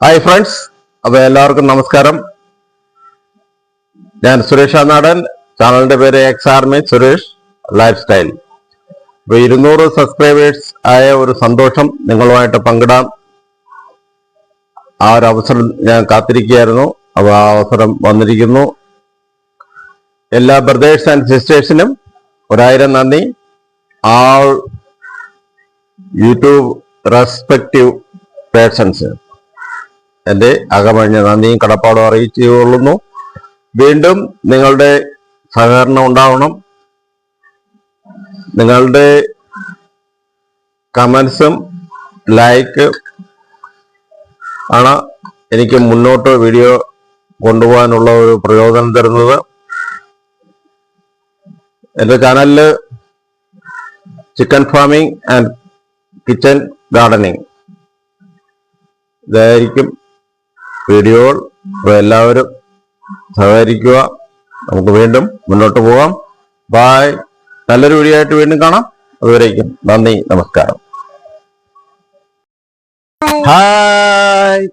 Hi friends, അപ്പോൾ എല്ലാവർക്കും നമസ്കാരം. ഞാൻ സുരേഷ് നാടൻ. ചാനലിന്റെ പേര് X army Suresh life style. അപ്പോൾ 200 സബ്സ്ക്രൈബേഴ്സ് ആയ ഒരു സന്തോഷം നിങ്ങളുമായിട്ട് പങ്കിടാം. ആ ഒരു അവസരം ഞാൻ കാത്തിരിക്കുകയായിരുന്നു. അപ്പോൾ ആ അവസരം വന്നിരിക്കുന്നു. എല്ലാ ബ്രദേഴ്സ് ആൻഡ് സിസ്റ്റേഴ്സിനും 1000 നന്ദി. ആൾ യൂട്യൂബ് റെസ്പെക്റ്റീവ് പേഴ്സൺസ് എൻ്റെ അകമഴിഞ്ഞ നന്ദിയും കടപ്പാടും അറിയിച്ചുകൊള്ളുന്നു. വീണ്ടും നിങ്ങളുടെ സഹകരണം ഉണ്ടാവണം. നിങ്ങളുടെ കമൻസും ലൈക്ക് ആണ് എനിക്ക് മുന്നോട്ട് വീഡിയോ കൊണ്ടുപോകാനുള്ള ഒരു പ്രയോജനം തരുന്നത്. എൻ്റെ ചാനലിൽ chicken farming and kitchen gardening ഇതായിരിക്കും വീഡിയോകൾ. അപ്പോൾ എല്ലാവരും സഹകരിക്കുക. നമുക്ക് വീണ്ടും മുന്നോട്ട് പോകാം. ബായ്. നല്ലൊരു വീഡിയോ ആയിട്ട് വീണ്ടും കാണാം. അതുവരേക്കും നന്ദി, നമസ്കാരം. ഹായ്.